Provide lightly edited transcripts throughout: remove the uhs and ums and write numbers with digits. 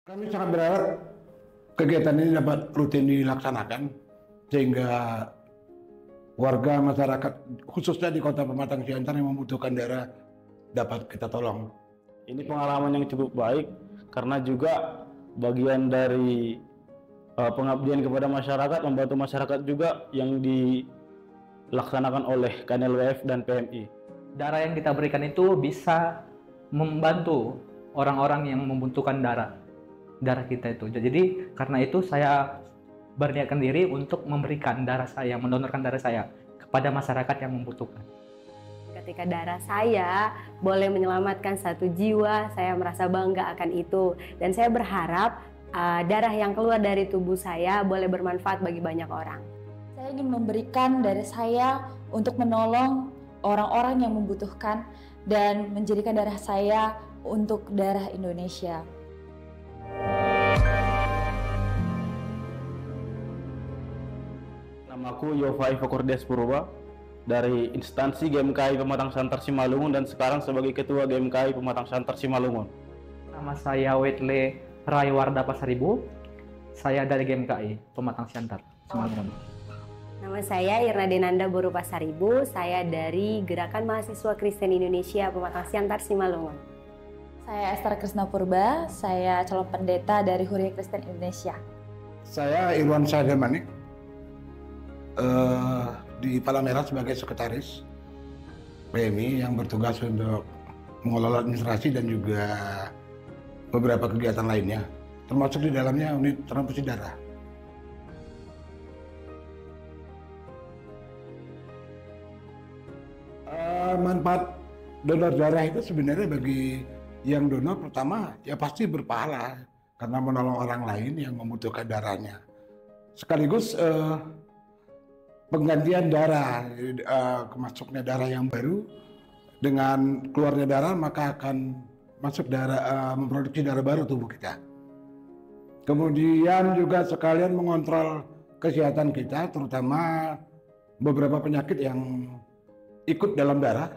Kami sangat berharap kegiatan ini dapat rutin dilaksanakan sehingga warga masyarakat khususnya di Kota Pematang Siantar yang membutuhkan darah dapat kita tolong. Ini pengalaman yang cukup baik karena juga bagian dari pengabdian kepada masyarakat, membantu masyarakat juga yang dilaksanakan oleh KNLWF dan PMI. Darah yang kita berikan itu bisa membantu orang-orang yang membutuhkan darah kita itu. Jadi karena itu saya berniatkan diri untuk memberikan darah saya, mendonorkan darah saya kepada masyarakat yang membutuhkan. Ketika darah saya boleh menyelamatkan satu jiwa, saya merasa bangga akan itu. Dan saya berharap darah yang keluar dari tubuh saya boleh bermanfaat bagi banyak orang. Saya ingin memberikan darah saya untuk menolong orang-orang yang membutuhkan dan menjadikan darah saya untuk darah Indonesia. Namaku Yovai Fakordes Purba dari instansi GMKI Pematang Siantar Simalungun dan sekarang sebagai Ketua GMKI Pematang Siantar Simalungun. Nama saya Wetle Raywarda Pasaribu. Saya dari GMKI Pematang Siantar Simalungun. Nama saya Irna Denanda Boru Pasaribu. Saya dari Gerakan Mahasiswa Kristen Indonesia Pematang Siantar Simalungun. Saya Esther Krisna Purba. Saya calon pendeta dari Huria Kristen Indonesia. Saya Irwan Syahdelmanik di Palmerah sebagai sekretaris PMI yang bertugas untuk mengelola administrasi dan juga beberapa kegiatan lainnya, termasuk di dalamnya unit transfusi darah. Manfaat donor darah itu sebenarnya bagi yang donor pertama ya pasti berpahala karena menolong orang lain yang membutuhkan darahnya. Sekaligus penggantian darah, masuknya darah yang baru dengan keluarnya darah maka akan masuk darah, memproduksi darah baru tubuh kita. Kemudian juga sekalian mengontrol kesehatan kita, terutama beberapa penyakit yang ikut dalam darah,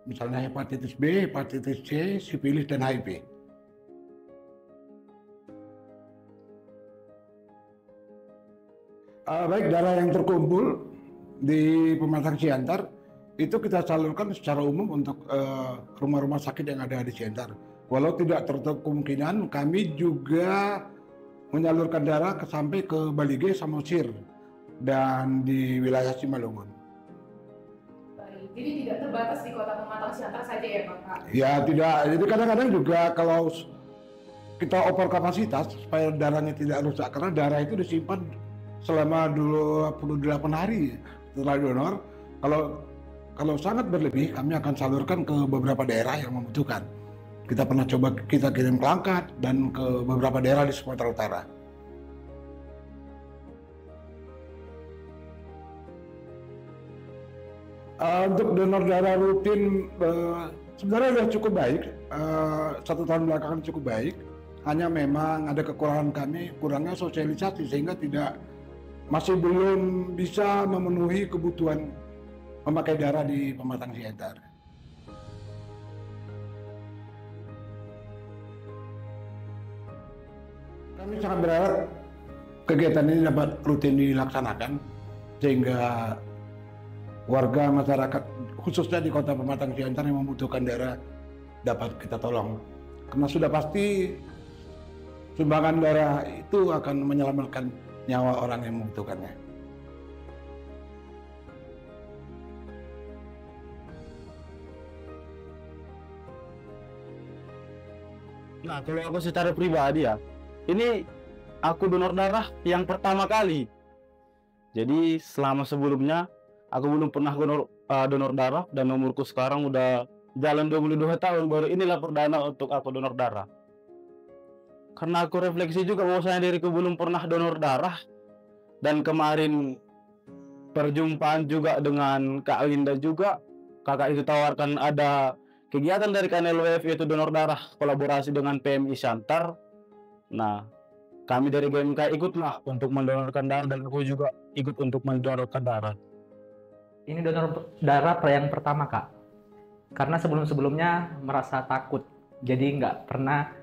misalnya hepatitis B, hepatitis C, sifilis, dan HIV. Baik darah yang terkumpul di Pematang Siantar itu kita salurkan secara umum untuk rumah-rumah sakit yang ada di Siantar. Walau tidak tertutup kemungkinan, kami juga menyalurkan darah sampai ke Balige, Samosir, dan di wilayah Simalungun. Baik, jadi tidak terbatas di Kota Pematang Siantar saja ya Bapak? Ya tidak, jadi kadang-kadang juga kalau kita over kapasitas supaya darahnya tidak rusak, karena darah itu disimpan selama 28 hari setelah donor. Kalau sangat berlebih, kami akan salurkan ke beberapa daerah yang membutuhkan. Kita pernah coba kita kirim ke Langkat dan ke beberapa daerah di Sumatera Utara. Untuk donor darah rutin sebenarnya sudah cukup baik. 1 tahun belakangan cukup baik. Hanya memang ada kekurangan kami, kurangnya sosialisasi sehingga masih belum bisa memenuhi kebutuhan memakai darah di Pematang Siantar. Kami sangat berharap kegiatan ini dapat rutin dilaksanakan sehingga warga masyarakat khususnya di Kota Pematang Siantar yang membutuhkan darah dapat kita tolong. Karena sudah pasti sumbangan darah itu akan menyelamatkan nyawa orang yang membutuhkannya. Nah, kalau aku secara pribadi ya, ini aku donor darah yang pertama kali. Jadi selama sebelumnya aku belum pernah donor darah dan umurku sekarang udah jalan 22 tahun, baru inilah perdana untuk aku donor darah. Karena aku refleksi juga bahwasanya diriku belum pernah donor darah, dan kemarin perjumpaan juga dengan Kak Linda juga, kakak itu tawarkan ada kegiatan dari KNLWF yaitu donor darah kolaborasi dengan PMI Siantar. Nah, kami dari GMK ikutlah untuk mendonorkan darah dan aku juga ikut untuk mendonorkan darah. Ini donor darah yang pertama Kak, karena sebelum-sebelumnya merasa takut, jadi nggak pernah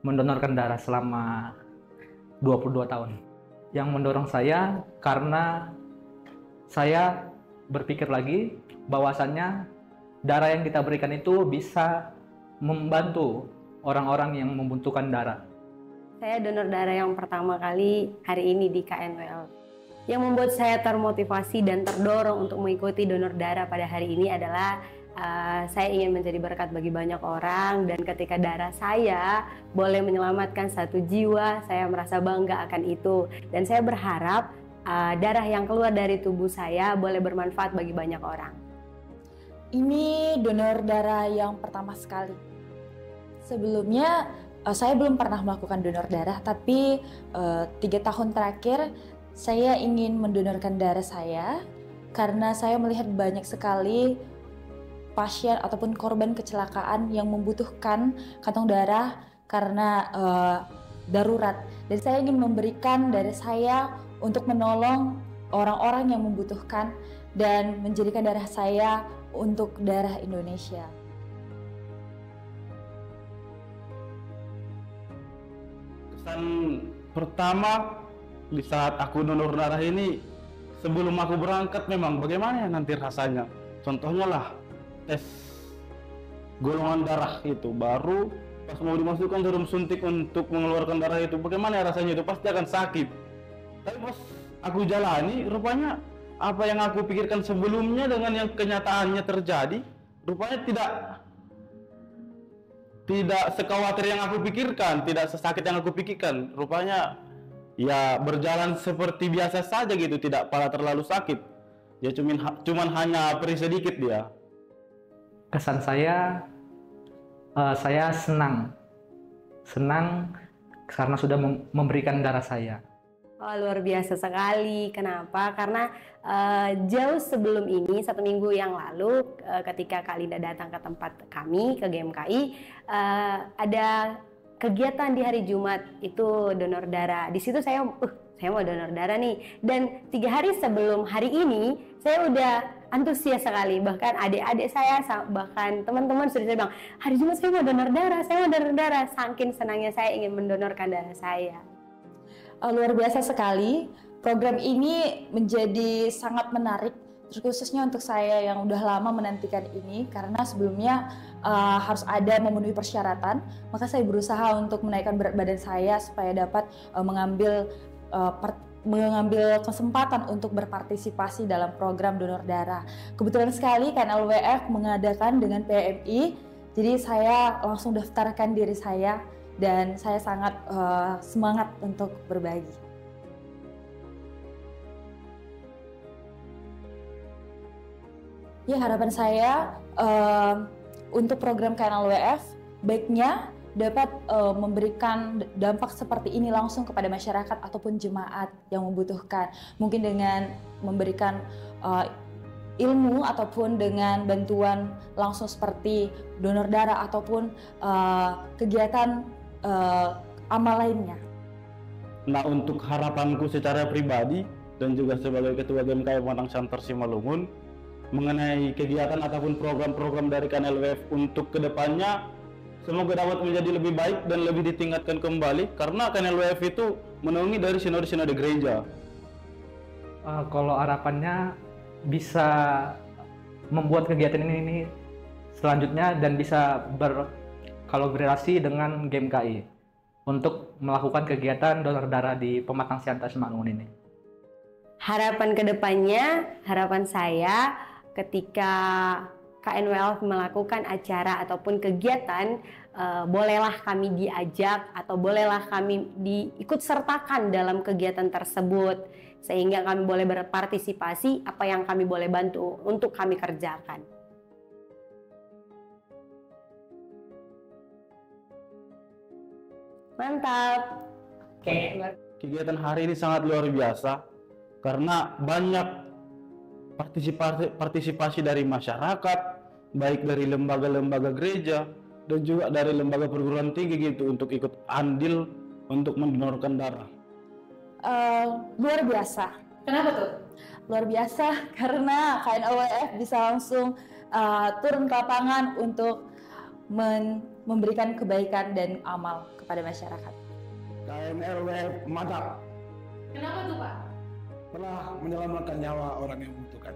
mendonorkan darah selama 22 tahun. Yang mendorong saya karena saya berpikir lagi bahwasannya darah yang kita berikan itu bisa membantu orang-orang yang membutuhkan darah. Saya donor darah yang pertama kali hari ini di KNWL. Yang membuat saya termotivasi dan terdorong untuk mengikuti donor darah pada hari ini adalah saya ingin menjadi berkat bagi banyak orang, dan ketika darah saya boleh menyelamatkan satu jiwa, saya merasa bangga akan itu. Dan saya berharap darah yang keluar dari tubuh saya boleh bermanfaat bagi banyak orang. Ini donor darah yang pertama sekali. Sebelumnya saya belum pernah melakukan donor darah, tapi 3 tahun terakhir saya ingin mendonorkan darah saya karena saya melihat banyak sekali pasien ataupun korban kecelakaan yang membutuhkan kantong darah karena darurat. Dan saya ingin memberikan darah saya untuk menolong orang-orang yang membutuhkan dan menjadikan darah saya untuk darah Indonesia. Kesan pertama di saat aku donor darah ini, sebelum aku berangkat memang bagaimana ya nanti rasanya. Contohnya lah tes golongan darah itu, baru pas mau dimasukkan jarum suntik untuk mengeluarkan darah itu, bagaimana ya rasanya, itu pasti akan sakit. Tapi pas aku jalani, rupanya apa yang aku pikirkan sebelumnya dengan yang kenyataannya terjadi, rupanya tidak sekhawatir yang aku pikirkan, tidak sesakit yang aku pikirkan. Rupanya ya berjalan seperti biasa saja gitu, tidak pala terlalu sakit. Ya cuman hanya perih sedikit dia. Kesan saya senang karena sudah memberikan darah saya. Oh, luar biasa sekali. Kenapa? Karena jauh sebelum ini, 1 minggu yang lalu, ketika Kak Linda datang ke tempat kami, ke GMKI, ada kegiatan di hari Jumat itu donor darah. Di situ saya mau donor darah nih. Dan 3 hari sebelum hari ini, saya udah antusias sekali. Bahkan adik-adik saya, bahkan teman-teman sudah saya bilang, hari Jumat saya mau donor darah, saya mau donor darah. Saking senangnya saya ingin mendonorkan darah saya. Luar biasa sekali. Program ini menjadi sangat menarik, terkhususnya untuk saya yang udah lama menantikan ini, karena sebelumnya harus ada memenuhi persyaratan. Maka saya berusaha untuk menaikkan berat badan saya supaya dapat mengambil kesempatan untuk berpartisipasi dalam program donor darah. Kebetulan sekali kan LWF mengadakan dengan PMI, jadi saya langsung daftarkan diri saya dan saya sangat semangat untuk berbagi. Ya, harapan saya untuk program KNLWF baiknya dapat memberikan dampak seperti ini langsung kepada masyarakat ataupun jemaat yang membutuhkan. Mungkin dengan memberikan ilmu ataupun dengan bantuan langsung seperti donor darah ataupun kegiatan amal lainnya. Nah, untuk harapanku secara pribadi dan juga sebagai Ketua GMKI Pematang Siantar Simalungun mengenai kegiatan ataupun program-program dari KNLWF untuk kedepannya, semoga dapat menjadi lebih baik dan lebih ditingkatkan kembali, karena KNLWF itu menaungi dari sinode-sinode gereja. Kalau harapannya bisa membuat kegiatan ini selanjutnya dan bisa berkolaborasi dengan GMKI untuk melakukan kegiatan donor darah di Pematang Siantar Simalungun ini. Harapan kedepannya, harapan saya ketika KNWL melakukan acara ataupun kegiatan, bolehlah kami diajak atau bolehlah kami diikut sertakan dalam kegiatan tersebut, sehingga kami boleh berpartisipasi apa yang kami boleh bantu untuk kami kerjakan. Mantap. Oke. Kegiatan hari ini sangat luar biasa karena banyak partisipasi dari masyarakat, baik dari lembaga-lembaga gereja dan juga dari lembaga perguruan tinggi gitu, untuk ikut andil untuk mendonorkan darah. Luar biasa. Kenapa tuh? Luar biasa karena KNLWF bisa langsung turun ke lapangan untuk memberikan kebaikan dan amal kepada masyarakat. KNLWF mantap, Kenapa tuh Pak? telah menyelamatkan nyawa orang yang membutuhkan.